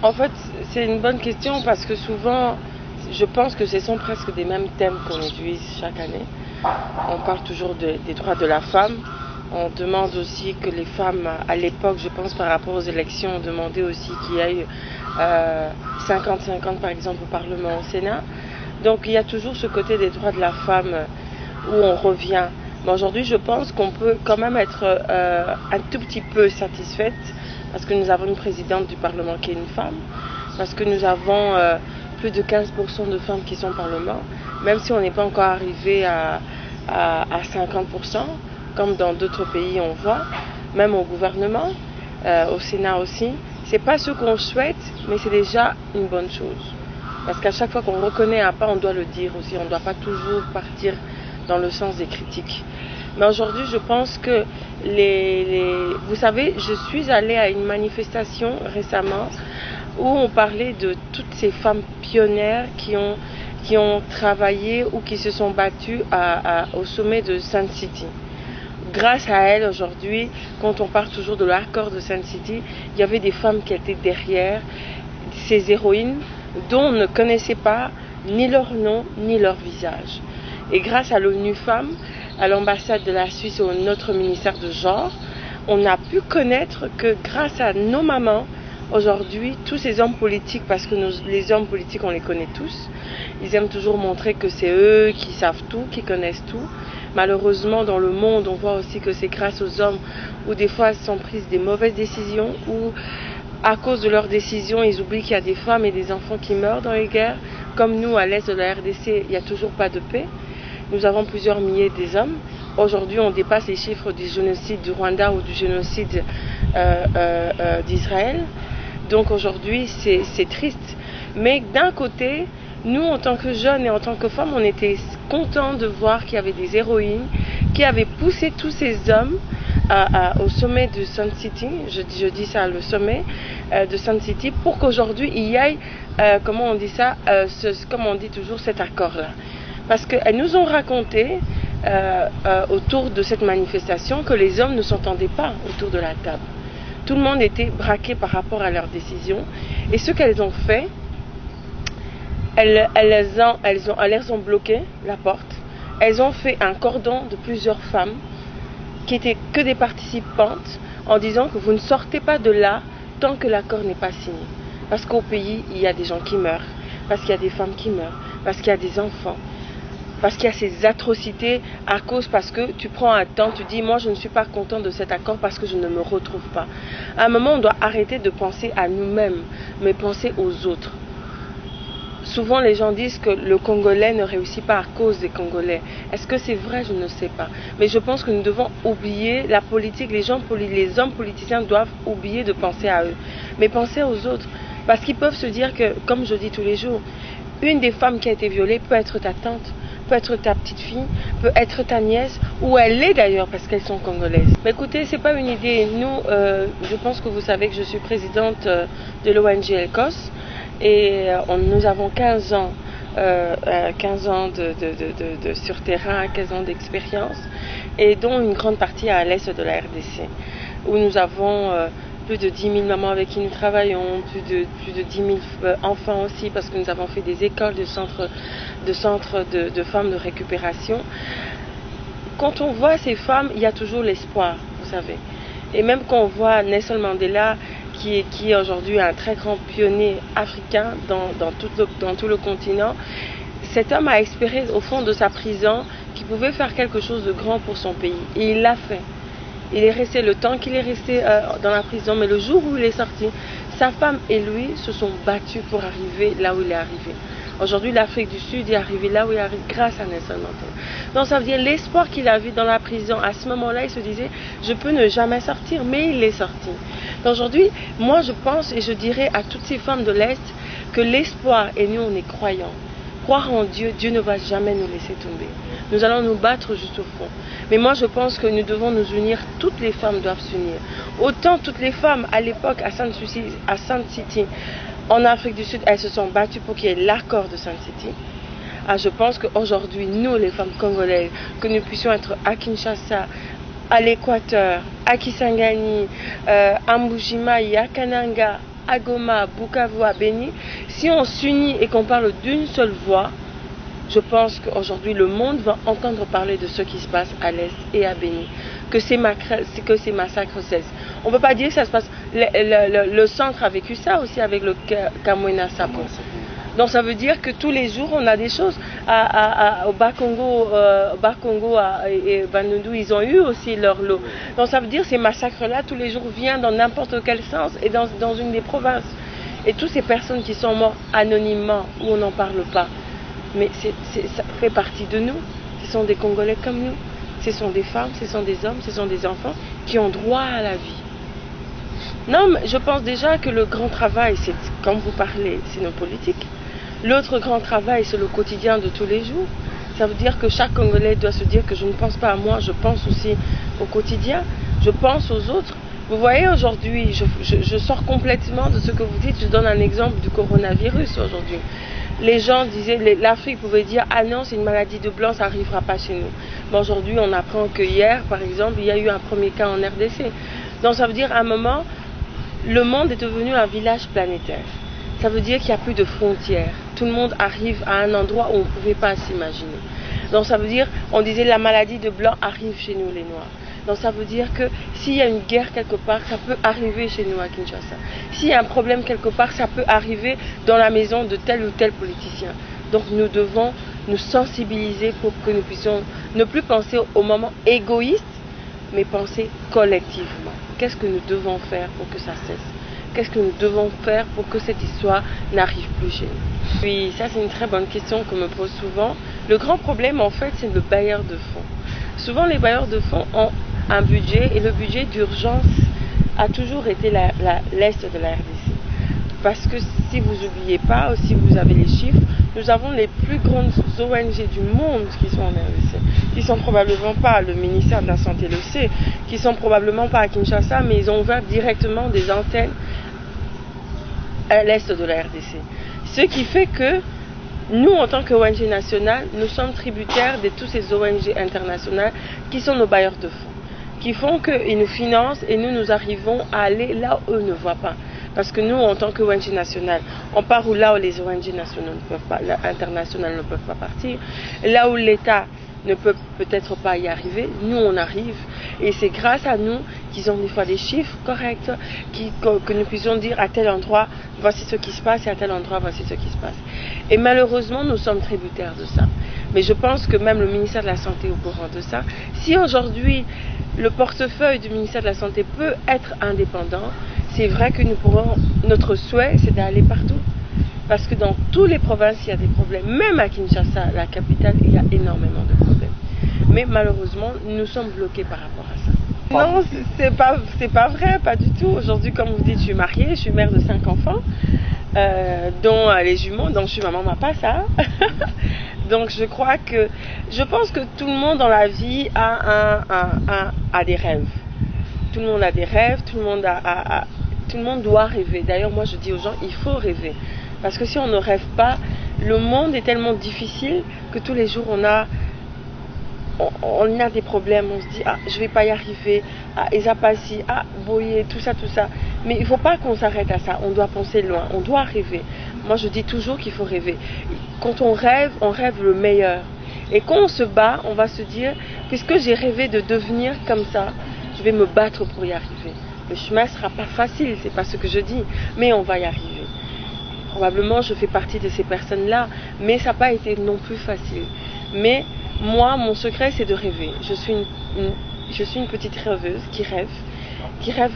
En fait, c'est une bonne question parce que souvent, je pense que ce sont presque des mêmes thèmes qu'on utilise chaque année. On parle toujours des droits de la femme. On demande aussi que les femmes, à l'époque, je pense par rapport aux élections, on demandait aussi qu'il y ait 50-50 par exemple au Parlement, au Sénat. Donc il y a toujours ce côté des droits de la femme où on revient. Mais aujourd'hui, je pense qu'on peut quand même être un tout petit peu satisfaite parce que nous avons une présidente du Parlement qui est une femme, parce que nous avons plus de 15% de femmes qui sont au Parlement, même si on n'est pas encore arrivé à 50%, comme dans d'autres pays on voit, même au gouvernement, au Sénat aussi. C'est pas ce qu'on souhaite, mais c'est déjà une bonne chose. Parce qu'à chaque fois qu'on reconnaît un pas, on doit le dire aussi. On ne doit pas toujours partir dans le sens des critiques. Mais aujourd'hui, je pense que vous savez, je suis allée à une manifestation récemment où on parlait de toutes ces femmes pionnières qui ont travaillé ou qui se sont battues au sommet de Sun City. Grâce à elles, aujourd'hui, quand on parle toujours de l'accord de Sun City, il y avait des femmes qui étaient derrière, ces héroïnes dont on ne connaissait pas ni leur nom ni leur visage. Et grâce à l'ONU Femmes, à l'ambassade de la Suisse ou notre ministère de genre, on a pu connaître que grâce à nos mamans, aujourd'hui, tous ces hommes politiques, parce que les hommes politiques, on les connaît tous, ils aiment toujours montrer que c'est eux qui savent tout, qui connaissent tout. Malheureusement, dans le monde, on voit aussi que c'est grâce aux hommes où des fois, elles sont prises des mauvaises décisions, où à cause de leurs décisions, ils oublient qu'il y a des femmes et des enfants qui meurent dans les guerres. Comme nous, à l'est de la RDC, il n'y a toujours pas de paix. Nous avons plusieurs milliers d'hommes. Aujourd'hui, on dépasse les chiffres du génocide du Rwanda ou du génocide d'Israël. Donc aujourd'hui, c'est triste. Mais d'un côté, nous, en tant que jeunes et en tant que femmes, on était contents de voir qu'il y avait des héroïnes qui avaient poussé tous ces hommes au sommet de Sun City, je dis ça, le sommet de Sun City, pour qu'aujourd'hui il y ait, comment on dit ça, comme on dit toujours, cet accord-là. Parce qu'elles nous ont raconté autour de cette manifestation que les hommes ne s'entendaient pas autour de la table. Tout le monde était braqué par rapport à leurs décisions. Et ce qu'elles ont fait, elles ont bloqué la porte. Elles ont fait un cordon de plusieurs femmes qui étaient que des participantes en disant que vous ne sortez pas de là tant que l'accord n'est pas signé. Parce qu'au pays, il y a des gens qui meurent, parce qu'il y a des femmes qui meurent, parce qu'il y a des enfants, parce qu'il y a ces atrocités parce que tu prends un temps, tu dis moi je ne suis pas content de cet accord parce que je ne me retrouve pas. À un moment, on doit arrêter de penser à nous-mêmes, mais penser aux autres. Souvent, les gens disent que le Congolais ne réussit pas à cause des Congolais. Est-ce que c'est vrai? Je ne sais pas. Mais je pense que nous devons oublier la politique. Les hommes politiciens doivent oublier de penser à eux, mais penser aux autres. Parce qu'ils peuvent se dire que, comme je dis tous les jours, une des femmes qui a été violée peut être ta tante, peut être ta petite fille, peut être ta nièce, ou elle l'est d'ailleurs parce qu'elles sont congolaises. Mais écoutez, c'est pas une idée. Nous, je pense que vous savez que je suis présidente de l'ONG ELCOS. Et nous avons 15 ans sur terrain, 15 ans d'expérience, et dont une grande partie à l'est de la RDC, où nous avons plus de 10 000 mamans avec qui nous travaillons, plus de 10 000 enfants aussi, parce que nous avons fait des écoles, de centres de femmes de récupération. Quand on voit ces femmes, il y a toujours l'espoir, vous savez. Et même quand on voit Nelson Mandela, qui est aujourd'hui un très grand pionnier africain dans tout le continent, cet homme a espéré au fond de sa prison qu'il pouvait faire quelque chose de grand pour son pays. Et il l'a fait. Il est resté le temps qu'il est resté dans la prison, mais le jour où il est sorti, sa femme et lui se sont battus pour arriver là où il est arrivé. Aujourd'hui, l'Afrique du Sud est arrivée là où il est arrivé grâce à Nelson Mandela. Donc ça veut dire l'espoir qu'il a vu dans la prison. À ce moment-là, il se disait, je peux ne jamais sortir, mais il est sorti. Donc aujourd'hui, moi je pense et je dirais à toutes ces femmes de l'Est que l'espoir, et nous on est croyants, croire en Dieu, Dieu ne va jamais nous laisser tomber. Nous allons nous battre jusqu'au fond. Mais moi je pense que nous devons nous unir, toutes les femmes doivent s'unir. Autant toutes les femmes à l'époque à Sun City, en Afrique du Sud, elles se sont battues pour qu'il y ait l'accord de Sun City. Je pense qu'aujourd'hui, nous les femmes congolaises, que nous puissions être à Kinshasa, à l'Équateur, à Kisangani, à Mbujimayi, à Kananga, à Goma, à Bukavu, à Beni, si on s'unit et qu'on parle d'une seule voix, je pense qu'aujourd'hui le monde va entendre parler de ce qui se passe à l'Est et à Beni, que ces massacres cessent. On ne peut pas dire que ça se passe. Le centre a vécu ça aussi avec le Kamwina Sapo. Donc ça veut dire que tous les jours on a des choses. Au Bas-Congo, et Bandundu, ils ont eu aussi leur lot. Donc ça veut dire que ces massacres-là tous les jours viennent dans n'importe quel sens et dans une des provinces. Et toutes ces personnes qui sont mortes anonymement, où on n'en parle pas, mais ça fait partie de nous. Ce sont des Congolais comme nous. Ce sont des femmes, ce sont des hommes, ce sont des enfants qui ont droit à la vie. Non, mais je pense déjà que le grand travail, c'est, comme vous parlez, c'est nos politiques. L'autre grand travail, c'est le quotidien de tous les jours. Ça veut dire que chaque Congolais doit se dire que je ne pense pas à moi, je pense aussi au quotidien, je pense aux autres. Vous voyez, aujourd'hui, je sors complètement de ce que vous dites. Je donne un exemple du coronavirus aujourd'hui. Les gens disaient, l'Afrique pouvait dire « Ah non, c'est une maladie de blanc, ça n'arrivera pas chez nous ». Mais aujourd'hui, on apprend que hier, par exemple, il y a eu un premier cas en RDC. Donc ça veut dire, à un moment, le monde est devenu un village planétaire. Ça veut dire qu'il n'y a plus de frontières. Tout le monde arrive à un endroit où on ne pouvait pas s'imaginer. Donc ça veut dire, on disait la maladie de blanc arrive chez nous les Noirs. Donc ça veut dire que s'il y a une guerre quelque part, ça peut arriver chez nous à Kinshasa. S'il y a un problème quelque part, ça peut arriver dans la maison de tel ou tel politicien. Donc nous devons nous sensibiliser pour que nous puissions ne plus penser au moment égoïste, mais penser collectivement. Qu'est-ce que nous devons faire pour que ça cesse? Qu'est-ce que nous devons faire pour que cette histoire n'arrive plus chez nous? Puis ça, c'est une très bonne question qu'on me pose souvent. Le grand problème, en fait, c'est le bailleur de fonds. Souvent, les bailleurs de fonds ont un budget, et le budget d'urgence a toujours été l'Est de la RDC. Parce que si vous n'oubliez pas, si vous avez les chiffres, nous avons les plus grandes ONG du monde qui sont en RDC, qui sont probablement pas, le ministère de la Santé le sait, qui sont probablement pas à Kinshasa, mais ils ont ouvert directement des antennes à l'Est de la RDC. Ce qui fait que nous, en tant qu'ONG nationale, nous sommes tributaires de toutes ces ONG internationales qui sont nos bailleurs de fonds, qui font qu'ils nous financent et nous arrivons à aller là où eux ne voient pas. Parce que nous, en tant qu'ONG nationale, on part là où les ONG nationales ne peuvent pas, internationales ne peuvent pas partir, là où l'État ne peut peut-être pas y arriver, nous on arrive, et c'est grâce à nous qu'ils ont des fois des chiffres corrects, que nous puissions dire à tel endroit voici ce qui se passe et à tel endroit voici ce qui se passe. Et malheureusement nous sommes tributaires de ça. Mais je pense que même le ministère de la Santé est au courant de ça. Si aujourd'hui le portefeuille du ministère de la Santé peut être indépendant, c'est vrai que nous pourrons, notre souhait c'est d'aller partout. Parce que dans toutes les provinces, il y a des problèmes. Même à Kinshasa, la capitale, il y a énormément de problèmes. Mais malheureusement, nous sommes bloqués par rapport à ça. Non, c'est pas vrai, pas du tout. Aujourd'hui, comme vous dites, je suis mariée, je suis mère de 5 enfants, dont les jumeaux, donc je suis maman Mapassa. Donc je pense que tout le monde dans la vie a des rêves. Tout le monde a des rêves, tout le monde doit rêver. D'ailleurs, moi je dis aux gens, il faut rêver. Parce que si on ne rêve pas, le monde est tellement difficile que tous les jours on a des problèmes. On se dit, ah, je ne vais pas y arriver, ah, Ezapasi, ah, Boye, tout ça. Mais il ne faut pas qu'on s'arrête à ça. On doit penser loin, on doit rêver. Moi, je dis toujours qu'il faut rêver. Quand on rêve le meilleur. Et quand on se bat, on va se dire, puisque j'ai rêvé de devenir comme ça, je vais me battre pour y arriver. Le chemin ne sera pas facile, c'est pas ce que je dis, mais on va y arriver. Probablement je fais partie de ces personnes-là, mais ça n'a pas été non plus facile. Mais moi, mon secret, c'est de rêver. Je suis une petite rêveuse qui rêve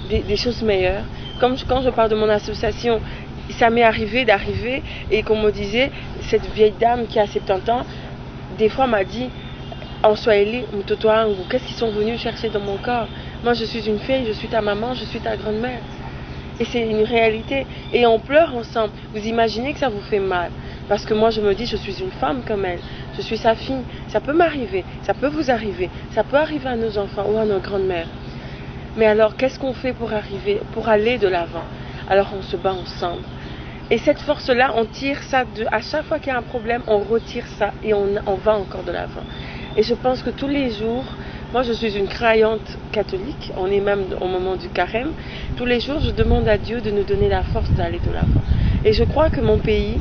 des choses meilleures. Comme quand je parle de mon association, ça m'est arrivé d'arriver et qu'on me disait, cette vieille dame qui a 70 ans, des fois m'a dit, en Swahili, qu'est-ce qu'ils sont venus chercher dans mon corps? Moi, je suis une fille, je suis ta maman, je suis ta grand-mère. Et c'est une réalité. Et on pleure ensemble. Vous imaginez que ça vous fait mal. Parce que moi, je me dis, je suis une femme comme elle. Je suis sa fille. Ça peut m'arriver. Ça peut vous arriver. Ça peut arriver à nos enfants ou à nos grandes-mères. Mais alors, qu'est-ce qu'on fait pour aller de l'avant? Alors, on se bat ensemble. Et cette force-là, on tire ça. À chaque fois qu'il y a un problème, on retire ça et on va encore de l'avant. Et je pense que tous les jours, Moi, je suis une croyante catholique. On est même au moment du carême. Tous les jours, je demande à Dieu de nous donner la force d'aller de l'avant. Et je crois que mon pays,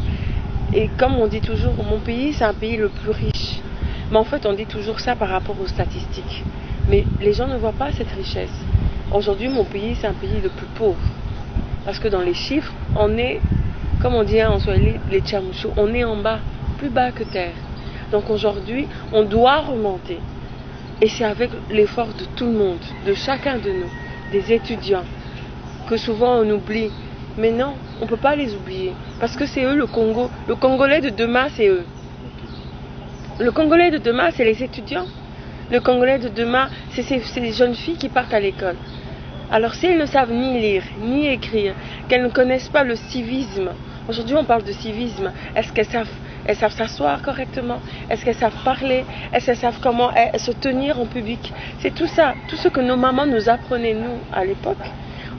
et comme on dit toujours, mon pays, c'est un pays le plus riche. Mais en fait, on dit toujours ça par rapport aux statistiques. Mais les gens ne voient pas cette richesse. Aujourd'hui, mon pays, c'est un pays le plus pauvre. Parce que dans les chiffres, on est, comme on dit en Swahili, les Tchamouchou, on est en bas, plus bas que terre. Donc aujourd'hui, on doit remonter. Et c'est avec l'effort de tout le monde, de chacun de nous, des étudiants, que souvent on oublie. Mais non, on ne peut pas les oublier. Parce que c'est eux le Congo. Le Congolais de demain, c'est eux. Le Congolais de demain, c'est les étudiants. Le Congolais de demain, c'est les jeunes filles qui partent à l'école. Alors si elles ne savent ni lire, ni écrire, qu'elles ne connaissent pas le civisme, aujourd'hui on parle de civisme, est-ce qu'elles savent s'asseoir correctement? Est-ce qu'elles savent parler? Est-ce qu'elles savent comment se tenir en public? C'est tout ça, tout ce que nos mamans nous apprenaient, nous, à l'époque.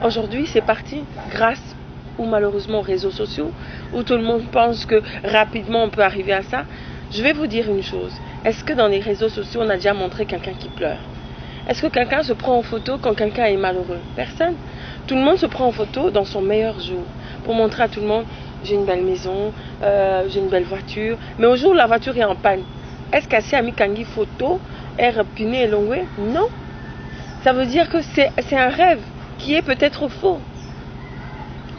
Aujourd'hui, c'est parti grâce ou malheureusement aux réseaux sociaux, où tout le monde pense que rapidement on peut arriver à ça. Je vais vous dire une chose. Est-ce que dans les réseaux sociaux, on a déjà montré quelqu'un qui pleure? Est-ce que quelqu'un se prend en photo quand quelqu'un est malheureux? Personne. Tout le monde se prend en photo dans son meilleur jour, pour montrer à tout le monde, j'ai une belle maison, j'ai une belle voiture. Mais au jour où la voiture est en panne, est-ce qu'elle s'est mis Kangi photo, est repiné et longué? Non. Ça veut dire que c'est un rêve qui est peut-être faux.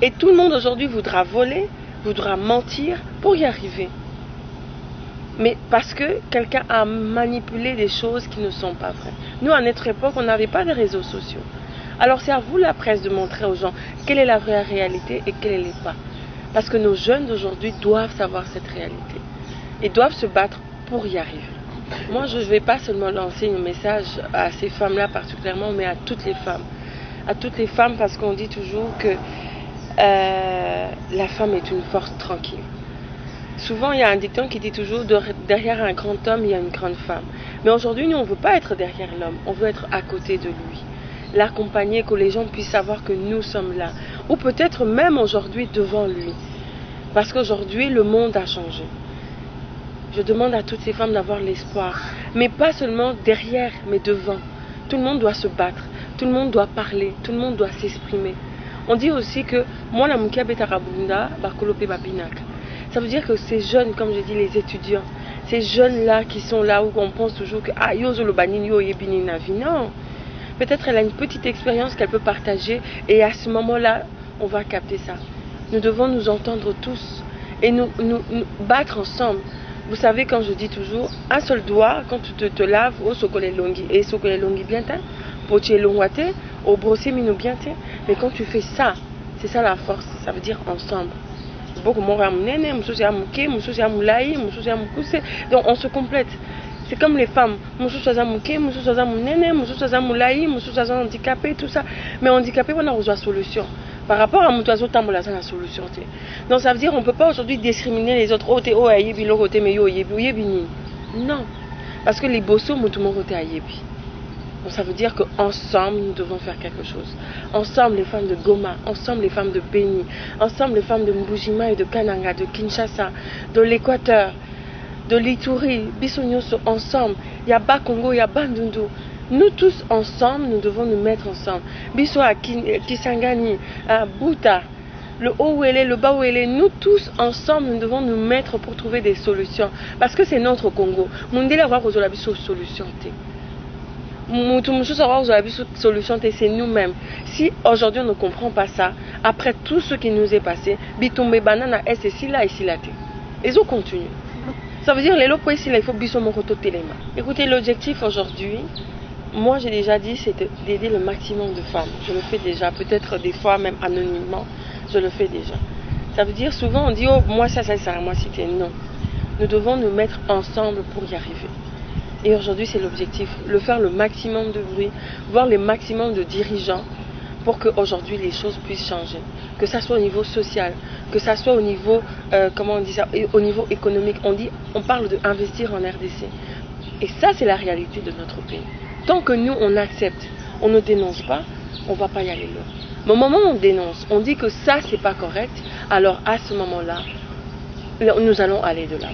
Et tout le monde aujourd'hui voudra voler, voudra mentir pour y arriver. Mais parce que quelqu'un a manipulé des choses qui ne sont pas vraies. Nous, à notre époque, on n'avait pas de réseaux sociaux. Alors c'est à vous, la presse, de montrer aux gens quelle est la vraie réalité et quelle n'est pas. Parce que nos jeunes d'aujourd'hui doivent savoir cette réalité. Et doivent se battre pour y arriver. Moi, je ne vais pas seulement lancer un message à ces femmes-là particulièrement, mais à toutes les femmes. À toutes les femmes, parce qu'on dit toujours que la femme est une force tranquille. Souvent, il y a un dicton qui dit toujours derrière un grand homme, il y a une grande femme. Mais aujourd'hui, nous, on ne veut pas être derrière l'homme, on veut être à côté de lui. L'accompagner, que les gens puissent savoir que nous sommes là. Ou peut-être même aujourd'hui devant lui. Parce qu'aujourd'hui, le monde a changé. Je demande à toutes ces femmes d'avoir l'espoir. Mais pas seulement derrière, mais devant. Tout le monde doit se battre. Tout le monde doit parler. Tout le monde doit s'exprimer. On dit aussi que moi, la moukia betarabunda, bakolope babinaka. Ça veut dire que ces jeunes, comme je dis, les étudiants, ces jeunes-là qui sont là où on pense toujours que ah, yozo lo banini yo yebini navi. Non. Peut-être elle a une petite expérience qu'elle peut partager et à ce moment-là, on va capter ça. Nous devons nous entendre tous et nous battre ensemble. Vous savez, quand je dis toujours, un seul doigt, quand tu te laves, au sokole longi, et sokole longi bien te, poche longwate, au brosser minou bien te. Mais quand tu fais ça, c'est ça la force, ça veut dire ensemble. Donc on se complète. C'est comme les femmes. Handicapé, tout ça. Mais handicapé, on a une solution. Par rapport à mon oiseau, on a une solution. Donc ça veut dire qu'on ne peut pas aujourd'hui discriminer les autres. Non. Parce que les bossos, tout le monde est ayebi. Donc ça veut dire qu'ensemble, nous devons faire quelque chose. Ensemble, les femmes de Goma, ensemble, les femmes de Beni, ensemble, les femmes de Mbujima et de Kananga, de Kinshasa, de l'Équateur, de l'Ituri, Bissonyoso, ensemble. Il y a Bas Congo, il y a Bandundu. Nous tous ensemble, nous devons nous mettre ensemble. Bisso à Kisangani, à Bouta, le Haut-Ouélé, le Bas-Ouélé, nous tous ensemble, nous devons nous mettre pour trouver des solutions. Parce que c'est notre Congo. Mundela va résoudre la solution. Solution, c'est nous-mêmes. Si aujourd'hui on ne comprend pas ça, après tout ce qui nous est passé, bitombe banana est ici là et ici là. Et on continue. Ça veut dire les locaux ici là, il faut biso mon roto téléma. Écoutez, l'objectif aujourd'hui, moi j'ai déjà dit, c'est d'aider le maximum de femmes. Je le fais déjà, peut-être des fois même anonymement, je le fais déjà. Ça veut dire souvent on dit oh moi ça, moi c'était non. Nous devons nous mettre ensemble pour y arriver. Et aujourd'hui, c'est l'objectif, faire le maximum de bruit, voir le maximum de dirigeants pour qu'aujourd'hui les choses puissent changer. Que ça soit au niveau social, que ça soit au niveau, comment on dit ça, au niveau économique. On parle d'investir en RDC. Et ça, c'est la réalité de notre pays. Tant que nous, on accepte, on ne dénonce pas, on ne va pas y aller là. Mais au moment où on dénonce, on dit que ça, c'est pas correct, alors à ce moment-là, nous allons aller de là.